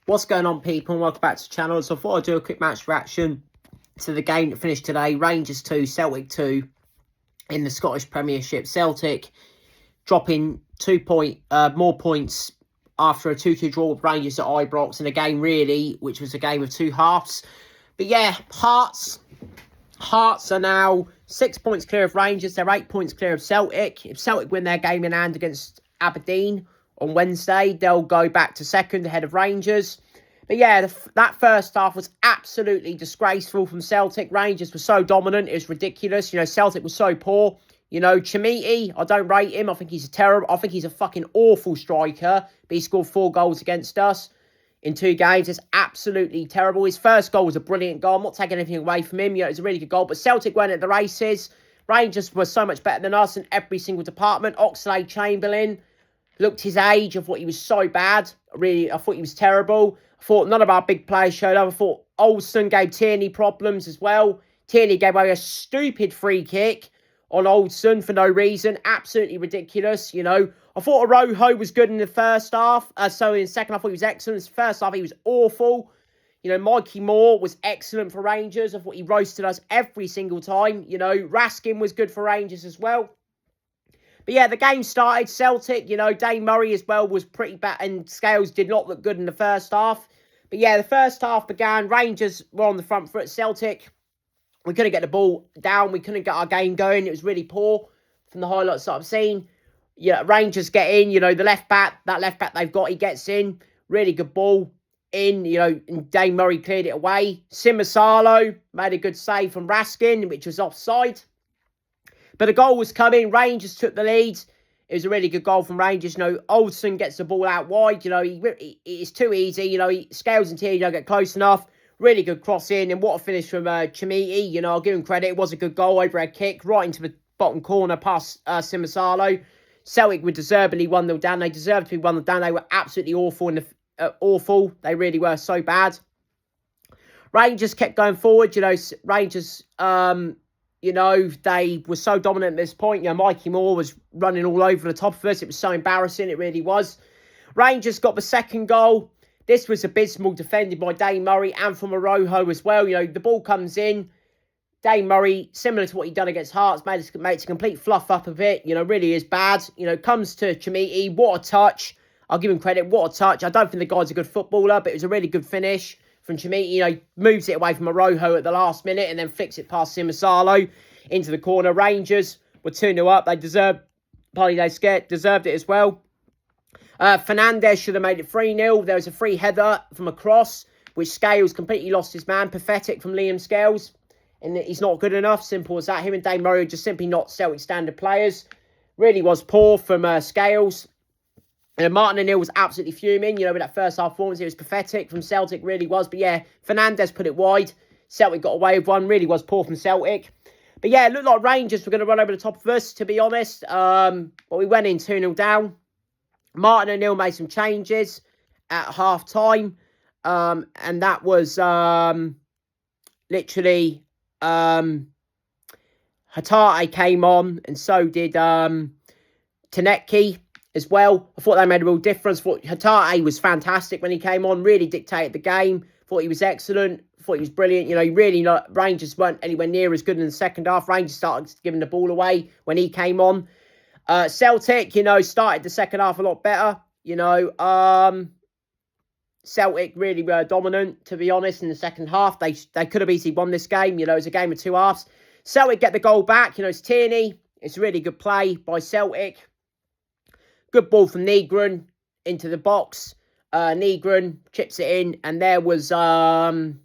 What's going on, people, and welcome back to the channel. So I thought I'd do a quick match reaction to the game that finished today. Rangers 2, Celtic 2 in the Scottish Premiership. Celtic dropping more points after a 2-2 draw with Rangers at Ibrox in a game, really, which was a game of two halves. But yeah, Hearts are now 6 points clear of Rangers. They're 8 points clear of Celtic. If Celtic win their game in hand against Aberdeen on Wednesday, they'll go back to second ahead of Rangers. But yeah, that first half was absolutely disgraceful from Celtic. Rangers were so dominant, it was ridiculous. You know, Celtic was so poor. You know, Hatate, I don't rate him. I think he's a fucking awful striker. But he scored 4 goals against us in 2 games. It's absolutely terrible. His first goal was a brilliant goal. I'm not taking anything away from him. You know, it was a really good goal. But Celtic went at the races. Rangers were so much better than us in every single department. Oxlade-Chamberlain looked his age. I thought he was so bad. Really, I thought he was terrible. I thought none of our big players showed up. I thought Olsen gave Tierney problems as well. Tierney gave away a stupid free kick on Olsen for no reason. Absolutely ridiculous, you know. I thought Arojo was good in the first half. So in the second half, I thought he was excellent. In the first half, he was awful. You know, Mikey Moore was excellent for Rangers. I thought he roasted us every single time. You know, Raskin was good for Rangers as well. But yeah, the game started. Celtic, you know, Dane Murray as well was pretty bad. And Scales did not look good in the first half. But yeah, the first half began. Rangers were on the front foot. Celtic, we couldn't get the ball down. We couldn't get our game going. It was really poor from the highlights that I've seen. Yeah, Rangers get in. You know, the left back, that left back they've got, he gets in. Really good ball in, you know, and Dane Murray cleared it away. Simasalo made a good save from Raskin, which was offside. But a goal was coming. Rangers took the lead. It was a really good goal from Rangers. You know, Olsen gets the ball out wide. You know, it's too easy. You know, Scales and Tierney don't get close enough. Really good cross in. And what a finish from Hatate. You know, I'll give him credit. It was a good goal. Overhead kick right into the bottom corner past Simasalo. Celtic were deservedly 1-0 down. They deserved to be 1-0 down. They were absolutely awful. Awful. They really were so bad. Rangers kept going forward. You know, Rangers... you know, they were so dominant at this point. You know, Mikey Moore was running all over the top of us. It was so embarrassing. It really was. Rangers got the second goal. This was abysmal, defended by Dane Murray and from Arojo as well. You know, the ball comes in. Dane Murray, similar to what he'd done against Hearts, makes a complete fluff up of it. You know, really is bad. You know, comes to Hatate. What a touch. I'll give him credit. What a touch. I don't think the guy's a good footballer, but it was a really good finish from Hatate. You know, moves it away from Arojo at the last minute and then flicks it past Simasalo into the corner. Rangers were 2-0 up. They deserved it as well. Fernandez should have made it 3-0. There was a free header from a cross, which Scales completely lost his man. Pathetic from Liam Scales. And he's not good enough. Simple as that. Him and Dane Murray are just simply not Celtic standard players. Really was poor from Scales. And Martin O'Neill was absolutely fuming, you know, with that first half performance. It was pathetic from Celtic, really was. But yeah, Fernandez put it wide. Celtic got away with one. Really was poor from Celtic. But yeah, it looked like Rangers were going to run over the top of us, to be honest. But we went in 2-0 down. Martin O'Neill made some changes at half-time. And that was literally Hatate came on. And so did Tanecki as well. I thought they made a real difference. I thought Hatate was fantastic when he came on. Really dictated the game. Thought he was excellent. Thought he was brilliant. You know, Rangers weren't anywhere near as good in the second half. Rangers started giving the ball away when he came on. Celtic, you know, started the second half a lot better. You know, Celtic really were dominant, to be honest, in the second half. They could have easily won this game. You know, it was a game of two halves. Celtic get the goal back. You know, it's Tierney. It's a really good play by Celtic. Good ball from Negron into the box. Negron chips it in. And there was Tierney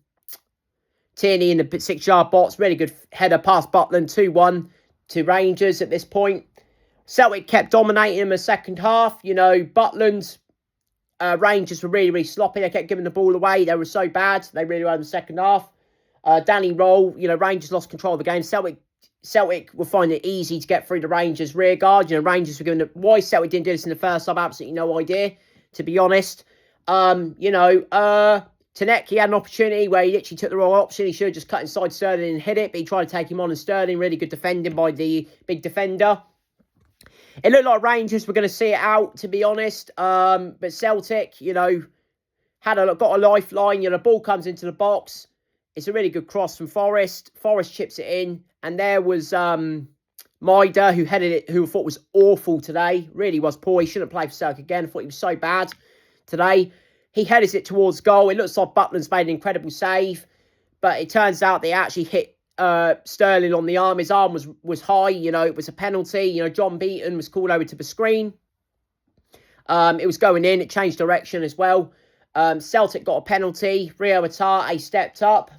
in the 6-yard box. Really good header past Butland. 2-1 to Rangers at this point. Celtic kept dominating in the second half. You know, Butland, Rangers were really, really sloppy. They kept giving the ball away. They were so bad. They really were in the second half. Danny Roll, you know, Rangers lost control of the game. Celtic were finding it easy to get through the Rangers' rear guard. You know, Rangers were giving why Celtic didn't do this in the first half, absolutely no idea, to be honest. You know, Tanecki had an opportunity where he literally took the wrong option. He should have just cut inside Sterling and hit it, but he tried to take him on, and Sterling, really good defending by the big defender. It looked like Rangers were going to see it out, to be honest. But Celtic, you know, got a lifeline. You know, the ball comes into the box. It's a really good cross from Forrest. Forrest chips it in. And there was Maida, who headed it, who I thought was awful today. Really was poor. He shouldn't play for Celtic again. I thought he was so bad today. He headed it towards goal. It looks like Butland's made an incredible save. But it turns out they actually hit Sterling on the arm. His arm was high. You know, it was a penalty. You know, John Beaton was called over to the screen. It was going in. It changed direction as well. Celtic got a penalty. Rio Hatate stepped up.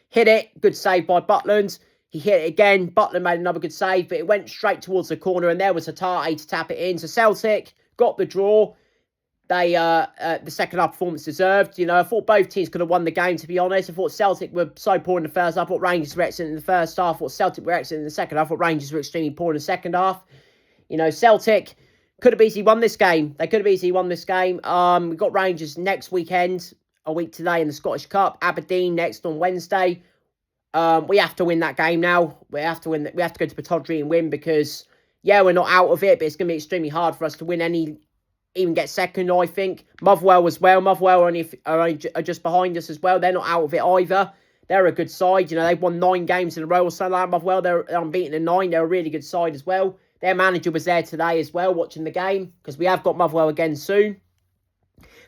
Hit it. Good save by Butland. He hit it again. Butland made another good save, but it went straight towards the corner, and there was Hatate to tap it in. So Celtic got the draw. They the second half performance deserved. You know, I thought both teams could have won the game, to be honest. I thought Celtic were so poor in the first half. I thought Rangers were excellent in the first half. I thought Celtic were excellent in the second half. I thought Rangers were extremely poor in the second half. You know, Celtic could have easily won this game. They could have easily won this game. We've got Rangers next weekend, a week today in the Scottish Cup. Aberdeen next on Wednesday. We have to win that game now. We have to win. We have to go to Pittodrie and win because, yeah, we're not out of it, but it's going to be extremely hard for us to win even get second, I think. Motherwell as well. Motherwell are just behind us as well. They're not out of it either. They're a good side. You know, they've won 9 games in a row or something like that. Motherwell, they're unbeaten in 9. They're a really good side as well. Their manager was there today as well, watching the game, because we have got Motherwell again soon.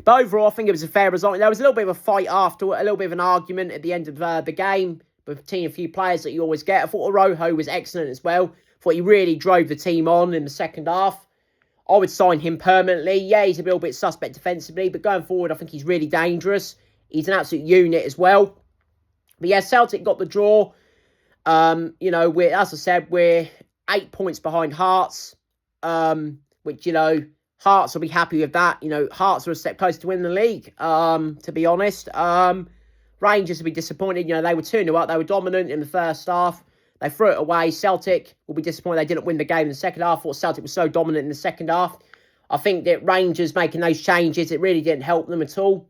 But overall, I think it was a fair result. There was a little bit of a fight after, a little bit of an argument at the end of the game between a few players that you always get. I thought Arojo was excellent as well. I thought he really drove the team on in the second half. I would sign him permanently. Yeah, he's a little bit suspect defensively, but going forward, I think he's really dangerous. He's an absolute unit as well. But yeah, Celtic got the draw. You know, as I said, we're 8 points behind Hearts, which, you know, Hearts will be happy with that. You know, Hearts are a step closer to winning the league, to be honest. Rangers will be disappointed. You know, they were 2-0 up. They were dominant in the first half. They threw it away. Celtic will be disappointed they didn't win the game in the second half. I thought Celtic was so dominant in the second half. I think that Rangers making those changes, it really didn't help them at all.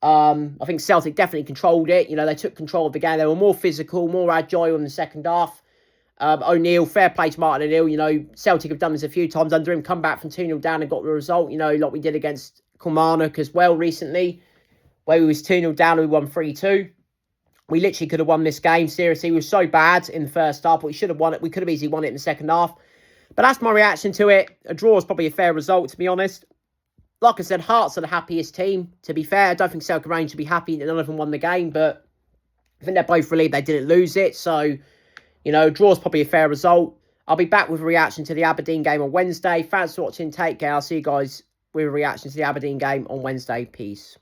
I think Celtic definitely controlled it. You know, they took control of the game. They were more physical, more agile in the second half. O'Neill, fair play to Martin O'Neill. You know, Celtic have done this a few times under him. Come back from 2-0 down and got the result. You know, like we did against Kilmarnock as well recently, where we was 2-0 down and we won 3-2. We literally could have won this game. Seriously, we were so bad in the first half, but we should have won it. We could have easily won it in the second half. But that's my reaction to it. A draw is probably a fair result, to be honest. Like I said, Hearts are the happiest team. To be fair, I don't think Celtic Rangers should be happy that none of them won the game, but I think they're both relieved they didn't lose it. So, you know, draw is probably a fair result. I'll be back with a reaction to the Aberdeen game on Wednesday. Thanks for watching. Take care. I'll see you guys with a reaction to the Aberdeen game on Wednesday. Peace.